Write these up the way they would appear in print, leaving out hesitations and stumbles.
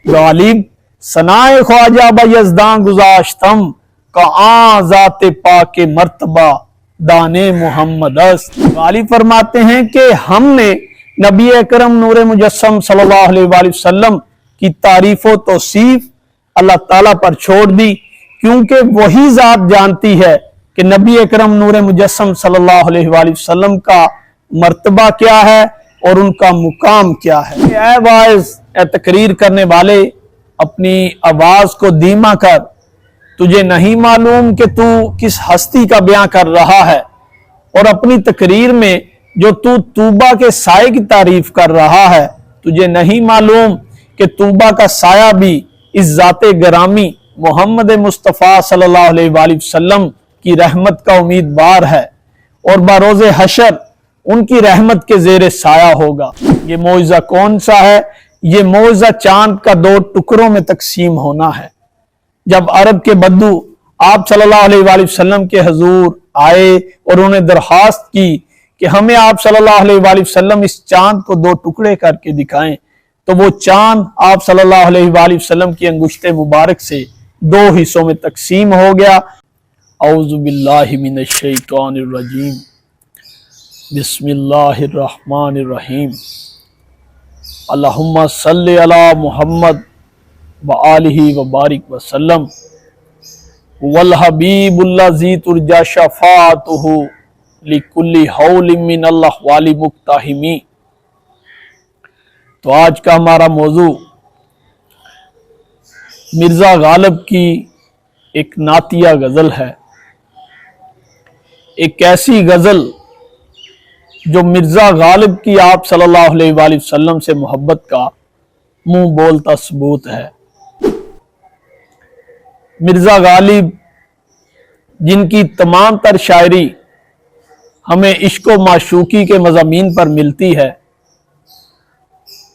غالب سنائے خواجہ بیزداں گزاشتم کا آن ذات پاک مرتبہ دانے محمد است۔ غالب فرماتے ہیں کہ ہم نے نبی اکرم نور مجسم صلی اللہ علیہ وآلہ وسلم کی تعریف و توصیف اللہ تعالیٰ پر چھوڑ دی، کیونکہ وہی ذات جانتی ہے کہ نبی اکرم نور مجسم صلی اللہ علیہ وآلہ وسلم کا مرتبہ کیا ہے اور ان کا مقام کیا ہے۔ اے واعظ، اے تقریر کرنے والے، اپنی آواز کو دھیما کر، تجھے نہیں معلوم کہ تو کس ہستی کا بیان کر رہا ہے، اور اپنی تقریر میں جو تو طوبہ کے سائے کی تعریف کر رہا ہے، تجھے نہیں معلوم کہ طوبہ کا سایہ بھی اس ذات گرامی محمد مصطفیٰ صلی اللہ علیہ وآلہ وسلم کی رحمت کا امیدوار ہے، اور بروز حشر ان کی رحمت کے زیر سایہ ہوگا۔ یہ معجزہ کون سا ہے؟ یہ معجزہ چاند کا 2 ٹکڑوں میں تقسیم ہونا ہے۔ جب عرب کے بدو آپ صلی اللہ علیہ وآلہ وسلم کے حضور آئے اور انہیں درخواست کی کہ ہمیں آپ صلی اللہ علیہ وآلہ وسلم اس چاند کو 2 ٹکڑے کر کے دکھائیں، تو وہ چاند آپ صلی اللہ علیہ وآلہ وسلم کی انگشت مبارک سے 2 حصوں میں تقسیم ہو گیا۔ اعوذ باللہ من الشیطان الرجیم، بسم اللہ الرحمن الرحیم، اللہم صلی علی محمد وآلہ وبارک وسلم، والحبیب الذی ترجی شفاعتہ لکل حول من الاحوال مقتحمی۔ تو آج کا ہمارا موضوع مرزا غالب کی ایک نعتیہ غزل ہے، ایک ایسی غزل جو مرزا غالب کی آپ صلی اللہ علیہ وآلہ وسلم سے محبت کا منہ بولتا ثبوت ہے۔ مرزا غالب جن کی تمام تر شاعری ہمیں عشق و معشوقی کے مضامین پر ملتی ہے،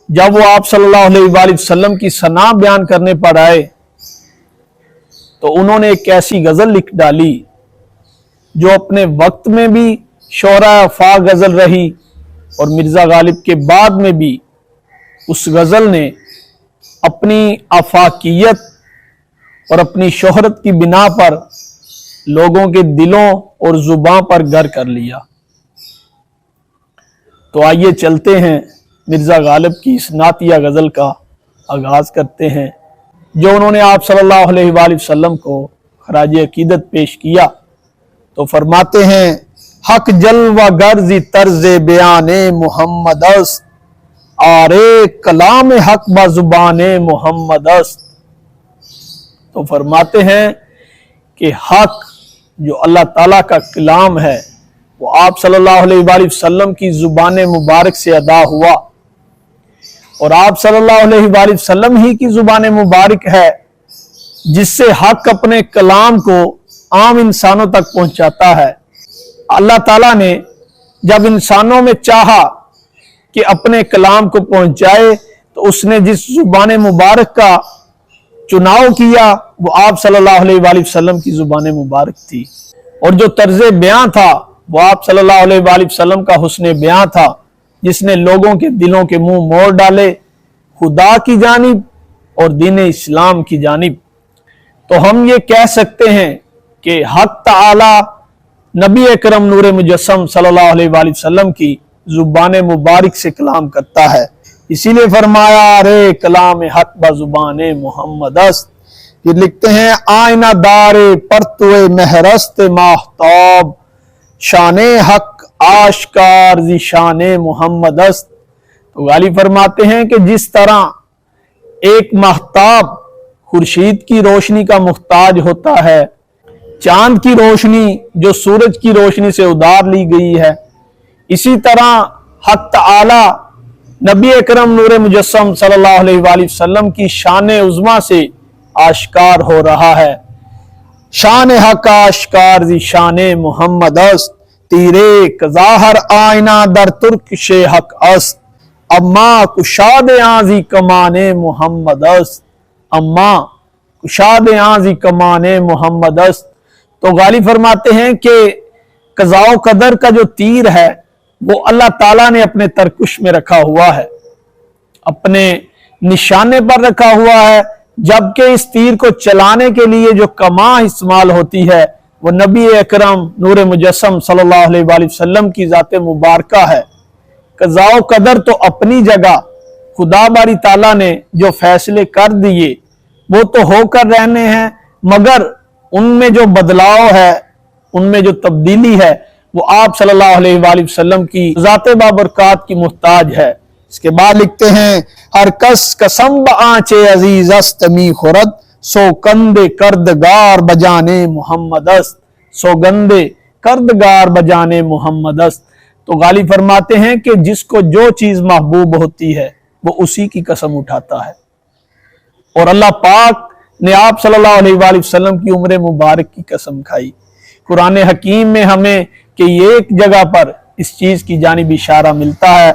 جب وہ آپ صلی اللہ علیہ وآلہ وسلم کی ثنا بیان کرنے پر آئے تو انہوں نے ایک ایسی غزل لکھ ڈالی جو اپنے وقت میں بھی شعراء آفاق غزل رہی، اور مرزا غالب کے بعد میں بھی اس غزل نے اپنی آفاقیت اور اپنی شہرت کی بنا پر لوگوں کے دلوں اور زباں پر گھر کر لیا۔ تو آئیے چلتے ہیں، مرزا غالب کی اس نعتیہ غزل کا آغاز کرتے ہیں جو انہوں نے آپ صلی اللہ علیہ وآلہ وسلم کو خراج عقیدت پیش کیا۔ تو فرماتے ہیں، حق جلوہ گرزی طرز بیان محمد است، آرے کلام حق با زبان محمد است۔ تو فرماتے ہیں کہ حق جو اللہ تعالیٰ کا کلام ہے وہ آپ صلی اللہ علیہ وآلہ وسلم کی زبان مبارک سے ادا ہوا، اور آپ صلی اللہ علیہ وآلہ وسلم ہی کی زبان مبارک ہے جس سے حق اپنے کلام کو عام انسانوں تک پہنچاتا ہے۔ اللہ تعالیٰ نے جب انسانوں میں چاہا کہ اپنے کلام کو پہنچائے تو اس نے جس زبان مبارک کا چناؤ کیا وہ آپ صلی اللہ علیہ وآلہ وسلم کی زبان مبارک تھی، اور جو طرز بیان تھا وہ آپ صلی اللہ علیہ وآلہ وسلم کا حسن بیان تھا جس نے لوگوں کے دلوں کے منہ موڑ ڈالے خدا کی جانب اور دین اسلام کی جانب۔ تو ہم یہ کہہ سکتے ہیں کہ حق تعالی نبی اکرم نور مجسم صلی اللہ علیہ وآلہ وسلم کی زبان مبارک سے کلام کرتا ہے، اسی لیے فرمایا رے کلام حق با زبان محمد است۔ پھر لکھتے ہیں، آئینہ دار پرتوے مہرست ماہتاب، شان حق آشکار زی شان محمد است۔ تو غالب فرماتے ہیں کہ جس طرح ایک ماہتاب خورشید کی روشنی کا محتاج ہوتا ہے، چاند کی روشنی جو سورج کی روشنی سے ادار لی گئی ہے، اسی طرح حق تعالی نبی اکرم نور مجسم صلی اللہ علیہ وآلہ وسلم کی شان عظمیٰ سے آشکار ہو رہا ہے۔ شان حق آشکار زی شان محمد است، تیرے کظاہر آئینہ در ترکش حق است، اما کشاد آنزی کمان محمد است، اما کشاد آنزی کمان محمد است۔ تو غالب فرماتے ہیں کہ قضاء و قدر کا جو تیر ہے وہ اللہ تعالیٰ نے اپنے ترکش میں رکھا ہوا ہے، اپنے निशाने पर रखा हुआ है, जबकि इस तीर को चलाने के लिए जो कमा इस्तेमाल होती है वो नबी अकरम नूर मुजस्सम सल्लल्लाहु अलैहि वसल्लम की ज़ात मुबारका है। कज़ा कदर तो अपनी जगह, खुदा बारी ताला ने जो फैसले कर दिए वो तो होकर रहने हैं, मगर उनमें जो बदलाव है, उनमें जो तब्दीली है वो आप सल्लल्लाहु अलैहि वसल्लम की ज़ात बाबरकात की मुहताज है। इसके बाद लिखते हैं, हर कस कसम आंचे अजीज अस्त मी खुरद, सौगंदे कर्दगार बजाने मोहम्मद अस्त, सौगंदे कर्दगार बजाने मोहम्मद अस्त। तो गाली फरमाते हैं कि जिसको जो चीज महबूब होती है वो उसी की कसम उठाता है। और अल्लाह पाक ने आप सल्लल्लाहु अलैहि वसल्लम की उम्र मुबारक की कसम खाई। कुरान हकीम में हमें कि एक जगह पर इस चीज की जानिब इशारा मिलता है।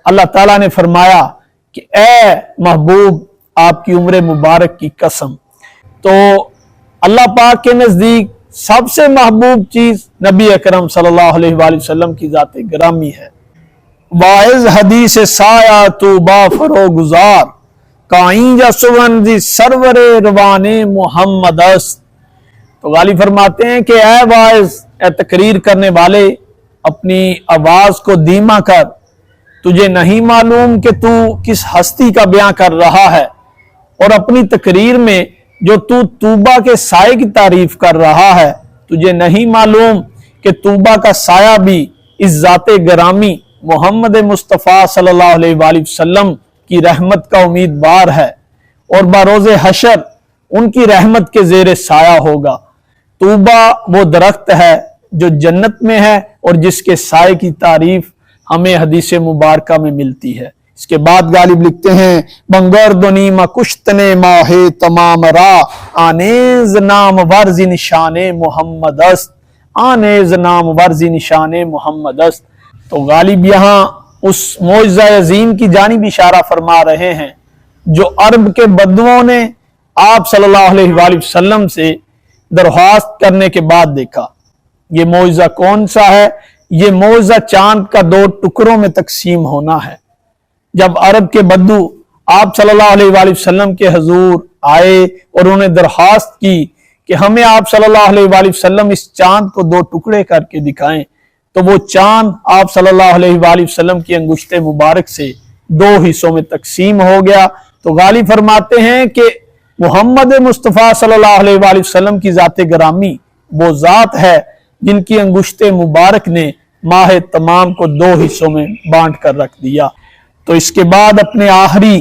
अल्लाह ताला ने फरमाया कि ए महबूब आपकी उम्र मुबारक की कसम। तो अल्लाह पाक के नजदीक सबसे महबूब चीज नबी अकरम सल्लल्लाहु अलैहि वसल्लम की ज़ात गिरामी है। वाइज हदीस साया तू बाफरो गुजार, काइंजा सुवंदी सरवरे रवाने मोहम्मद अस्त। तो गाली फरमाते हैं कि ऐ वाइज, ऐ तकरीर करने वाले, अपनी आवाज को धीमा कर, तुझे नहीं मालूम कि तू किस हस्ती का बयां कर रहा है, और अपनी तकरीर में जो तू तूबा के साए की तारीफ कर रहा है, तुझे नहीं मालूम कि तूबा का साया भी इस ज़ात गिरामी मोहम्मद मुस्तफ़ा सल्लल्लाहु अलैहि वसल्लम की रहमत का उम्मीदवार है, और बरोज़े हशर उनकी रहमत के जेर साया होगा। तूबा वो दरख्त है जो जन्नत में है और जिसके साए की तारीफ हमें हदीस मुबारका में मिलती है। इसके बाद गालिब लिखते हैं, बंगर दुनी मा कुश्तने माहे तमाम रा, आनेज नाम वर्जी निशाने मोहम्मद अस्त, आनेज नाम वर्जी निशाने मोहम्मद अस्त। तो गालिब यहाँ उस मौजज़ा अज़ीम की जानिब इशारा फरमा रहे हैं जो अरब के बद्दुओं ने आप सल्लल्लाहु अलैहि वसल्लम से दरख्वास्त करने के बाद देखा। ये मौजज़ा कौन सा है? ये मौजज़ा चांद का दो टुकड़ों में तकसीम होना है। जब अरब के बद्दू आप सल्लल्लाहु अलैहि वसल्लम के हजूर आए और उन्होंने दरख्वास्त की कि हमें आप सल्लल्लाहु अलैहि वसल्लम इस चांद को दो टुकड़े करके दिखाएं, तो वो चांद आप सल्लल्लाहु अलैहि वसल्लम की अंगुश्ते मुबारक से दो हिस्सों में तकसीम हो गया। तो गाली फरमाते हैं कि मोहम्मद मुस्तफ़ा सल्लल्लाहु अलैहि वसल्लम की ज़ात गिरामी वो ज़ात है जिनकी अंगुश्ते मुबारक ने माह तमाम को दो हिस्सों में बांट कर रख दिया। तो इसके बाद अपने आखिरी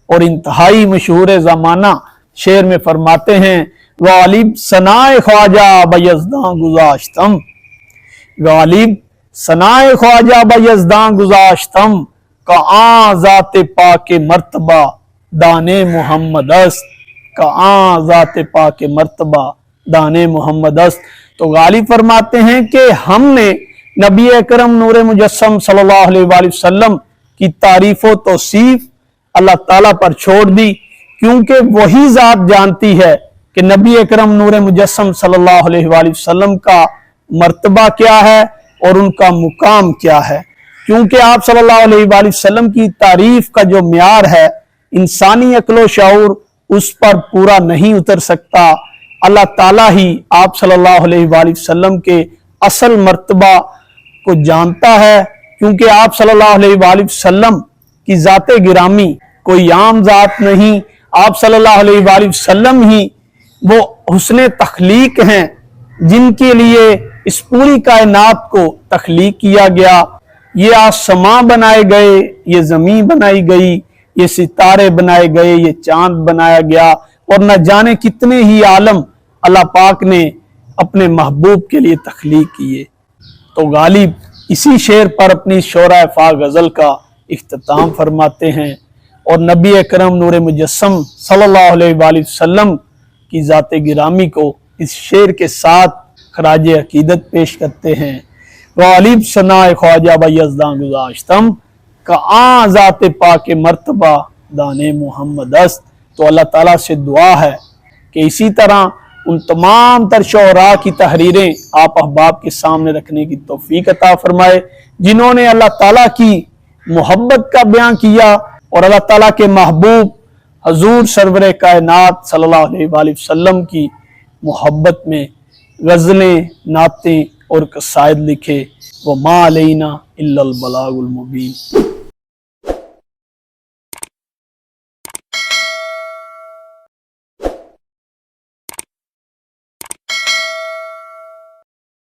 और इंतहाई मशहूर ज़माना शेर में फरमाते हैं, गालिब सनाए ख्वाजा बयज़दां गुज़ाश्तम, गालिब सनाए ख्वाजा बयज़दां गुज़ाश्तम, का आ ज़ाते पाके मर्तबा दाने मोहम्मद अस्त, का आ ज़ाते पाके मर्तबा दाने मोहम्मद अस्त। तो गालिब फरमाते हैं कि हमने नबी अकरम नूर मुजस्सम सल्लल्लाहु अलैहि वसल्लम की तारीफ व तौसीफ अल्लाह ताला पर छोड़ दी, क्योंकि वही ज़ात जानती है कि नबी अकरम नूर मुजस्सम सल्लल्लाहु अलैहि वसल्लम का मर्तबा क्या है और उनका मुकाम क्या है। क्योंकि आप सल्लल्लाहु अलैहि वसल्लम की तारीफ का जो म्यार है, इंसानी अक्ल व शऊर उस पर पूरा नहीं उतर सकता। अल्लाह ताला ही आप सल्लल्लाहु अलैहि वसल्लम के असल मर्तबा को जानता है, क्योंकि आप सल्लल्लाहु अलैहि वसल्लम की ज़ात गिरामी कोई आम ज़ात नहीं। आप सल्लल्लाहु अलैहि वसल्लम ही वो हुस्ने तख्लीक हैं जिनके लिए इस पूरी कायनात को तख्लीक किया गया। ये आसमां बनाए गए, ये ज़मीन बनाई गई, ये सितारे बनाए गए, ये चांद बनाया गया, और न जाने कितने ही आलम अल्लाह पाक ने अपने महबूब के लिए तख्लीक किए। तो गालिब इसी शेर पर अपनी शोरा फा गज़ल का इख्तिताम फरमाते हैं और नबी अकरम नूर मुजस्सम सल्लल्लाहु अलैहि वसल्लम की ज़ात गिरामी को इस शेर के साथ खराज अकीदत पेश करते हैं। गालिब सनाए ख्वाजा बयज़दां गुज़ाश्तम, का आ ज़ाते पाके मर्तबा दाने मोहम्मद अस्त। तो अल्लाह ताला से दुआ है कि इसी तरह उन तमाम तर शोरा की तहरीरें आप अहबाब के सामने रखने की तौफीक अता फरमाए जिन्होंने अल्लाह ताला की मोहब्बत का बयान किया और अल्लाह ताला के महबूब حضور سرور کائنات صلی اللہ علیہ وآلہ وسلم کی محبت میں غزلیں، نعتیں اور قصائد لکھے، وَمَا عَلَيْنَا إِلَّا الْبَلَاغُ الْمُبِينُ۔